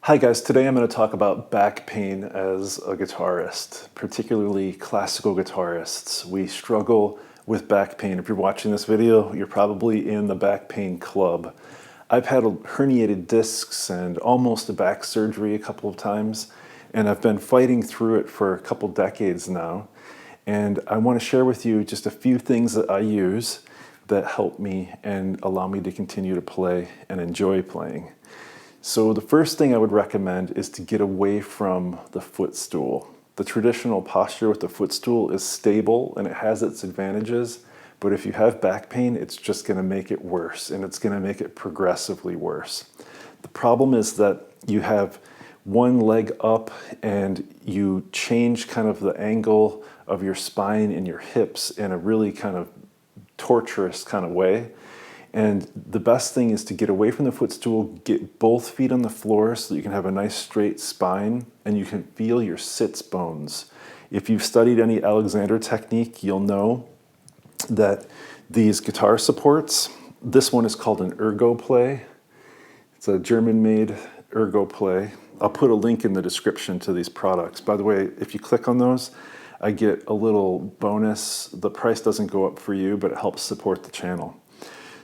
Hi guys, today I'm going to talk about back pain as a guitarist, particularly classical guitarists. We struggle with back pain. If you're watching this video, you're probably in the back pain club. I've had herniated discs and almost a back surgery a couple of times, and I've been fighting through it for a couple decades now. And I want to share with you just a few things that I use that help me and allow me to continue to play and enjoy playing. So the first thing I would recommend is to get away from the footstool. The traditional posture with the footstool is stable and it has its advantages, but if you have back pain, it's just going to make it worse, and it's going to make it progressively worse. The problem is that you have one leg up and you change kind of the angle of your spine and your hips in a really kind of torturous kind of way. And the best thing is to get away from the footstool, get both feet on the floor so that you can have a nice straight spine and you can feel your sits bones. If you've studied any Alexander technique, you'll know that these guitar supports, this one is called an ergoplay. It's a German-made ergoplay. I'll put a link in the description to these products. By the way, if you click on those, I get a little bonus. The price doesn't go up for you, but it helps support the channel.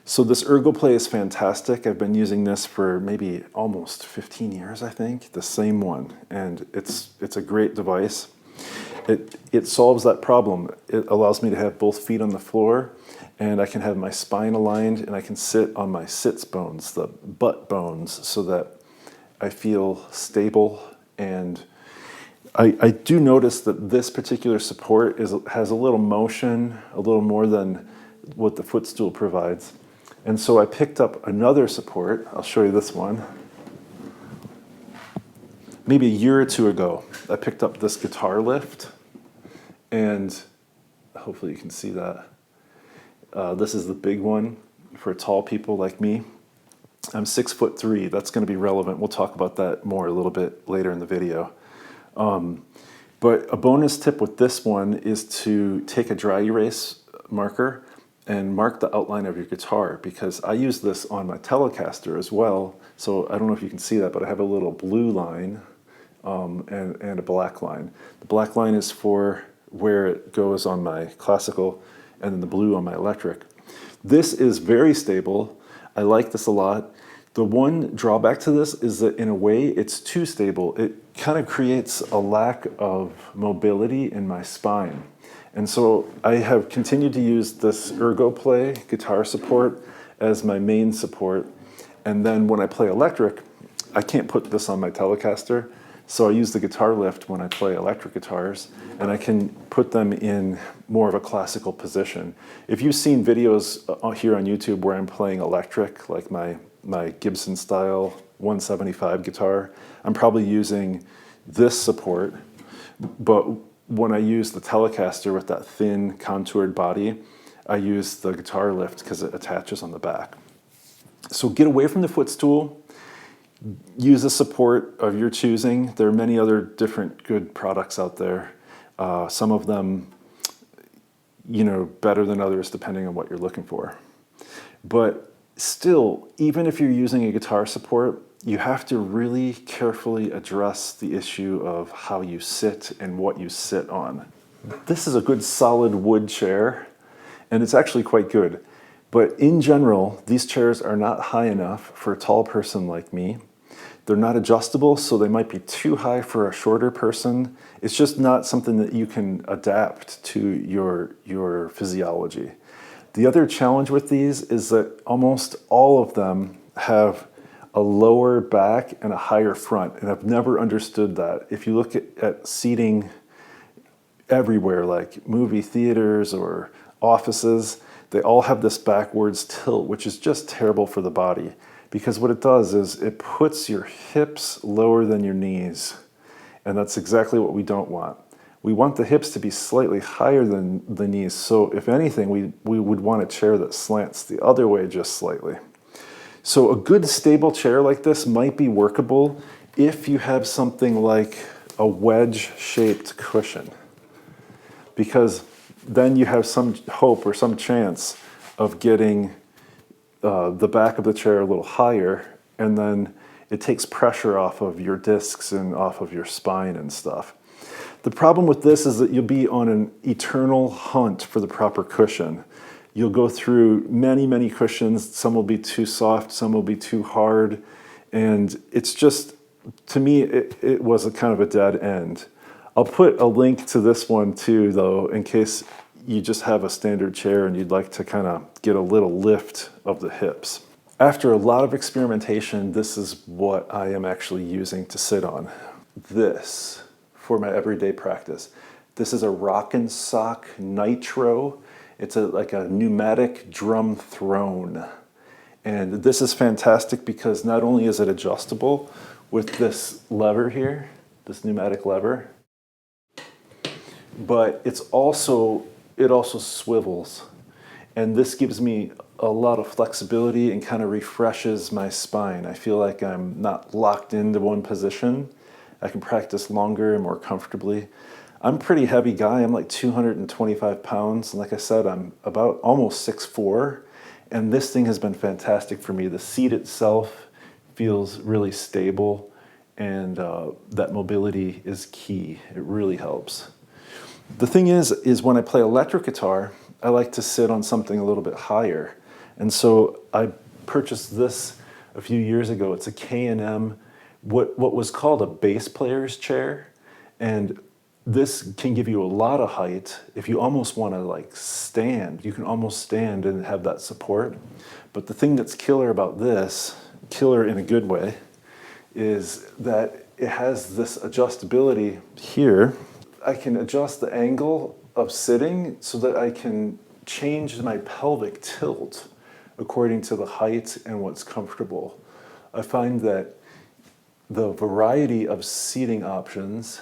So this ergoplay is fantastic. I've been using this for maybe almost 15 years, I think, the same one. And it's a great device. It solves that problem. It allows me to have both feet on the floor, and I can have my spine aligned, and I can sit on my sits bones, the butt bones, so that I feel stable. And I do notice that this particular support has a little motion, a little more than what the footstool provides. And so I picked up another support. I'll show you this one. Maybe a year or two ago, I picked up this guitar lift, and hopefully you can see that. This is the big one for tall people like me. I'm 6'3". That's going to be relevant. We'll talk about that more a little bit later in the video. But a bonus tip with this one is to take a dry erase marker and mark the outline of your guitar, because I use this on my Telecaster as well. So I don't know if you can see that, but I have a little blue line and a black line. The black line is for where it goes on my classical, and then the blue on my electric. This is very stable. I like this a lot. The one drawback to this is that in a way it's too stable. It kind of creates a lack of mobility in my spine. And so I have continued to use this ergoplay guitar support as my main support. And then when I play electric, I can't put this on my Telecaster. So I use the guitar lift when I play electric guitars, and I can put them in more of a classical position. If you've seen videos here on YouTube where I'm playing electric, like my Gibson style 175 guitar, I'm probably using this support. But when I use the Telecaster with that thin contoured body, I use the guitar lift because it attaches on the back. So get away from the footstool. Use a support of your choosing. There are many other different good products out there. Some of them, better than others depending on what you're looking for. But still, even if you're using a guitar support, you have to really carefully address the issue of how you sit and what you sit on. This is a good solid wood chair, and it's actually quite good. But in general, these chairs are not high enough for a tall person like me. They're not adjustable, so they might be too high for a shorter person. It's just not something that you can adapt to your physiology. The other challenge with these is that almost all of them have a lower back and a higher front, and I've never understood that. If you look at seating everywhere, like movie theaters or offices, they all have this backwards tilt, which is just terrible for the body, because what it does is it puts your hips lower than your knees, and that's exactly what we don't want. We want the hips to be slightly higher than the knees, so if anything, we would want a chair that slants the other way just slightly. So a good stable chair like this might be workable if you have something like a wedge-shaped cushion, because then you have some hope or some chance of getting the back of the chair a little higher, and then It takes pressure off of your discs and off of your spine and stuff. The problem with this is that you'll be on an eternal hunt for the proper cushion. You'll go through many, many cushions. Some will be too soft, some will be too hard. And it's just, to me, it was a kind of a dead end. I'll put a link to this one too, though, in case you just have a standard chair and you'd like to kind of get a little lift of the hips. After a lot of experimentation, this is what I am actually using to sit on. This, for my everyday practice. This is a roc-n-soc nitro. It's like a pneumatic drum throne. And this is fantastic because not only is it adjustable with this lever here, this pneumatic lever, but it also swivels. And this gives me a lot of flexibility and kind of refreshes my spine. I feel like I'm not locked into one position. I can practice longer and more comfortably. I'm a pretty heavy guy. I'm like 225 pounds. And like I said, I'm about almost 6'4". And this thing has been fantastic for me. The seat itself feels really stable, and that mobility is key. It really helps. The thing is when I play electric guitar, I like to sit on something a little bit higher. And so I purchased this a few years ago. It's a K&M, what was called a bass player's chair. And this can give you a lot of height. If you almost want to like stand, you can almost stand and have that support. But the thing that's killer about this, killer in a good way, is that it has this adjustability here. I can adjust the angle of sitting so that I can change my pelvic tilt according to the height and what's comfortable. I find that the variety of seating options,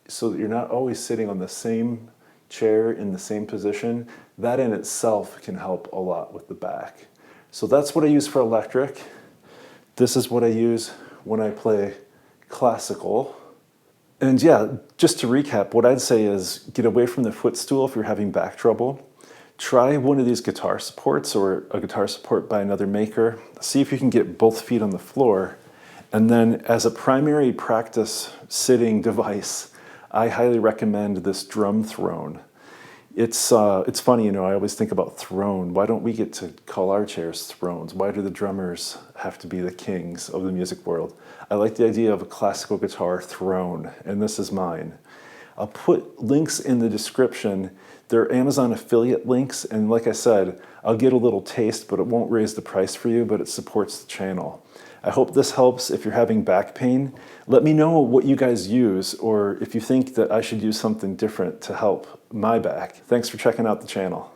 so that you're not always sitting on the same chair in the same position, that in itself can help a lot with the back. So that's what I use for electric. This is what I use when I play classical. And yeah, just to recap, what I'd say is get away from the footstool if you're having back trouble. Try one of these guitar supports or a guitar support by another maker. See if you can get both feet on the floor. And then as a primary practice sitting device, I highly recommend this drum throne. It's funny, you know, I always think about throne. Why don't we get to call our chairs thrones? Why do the drummers have to be the kings of the music world? I like the idea of a classical guitar throne, and this is mine. I'll put links in the description. They're Amazon affiliate links, and like I said, I'll get a little taste, but it won't raise the price for you, but it supports the channel. I hope this helps if you're having back pain. Let me know what you guys use, or if you think that I should use something different to help my back. Thanks for checking out the channel.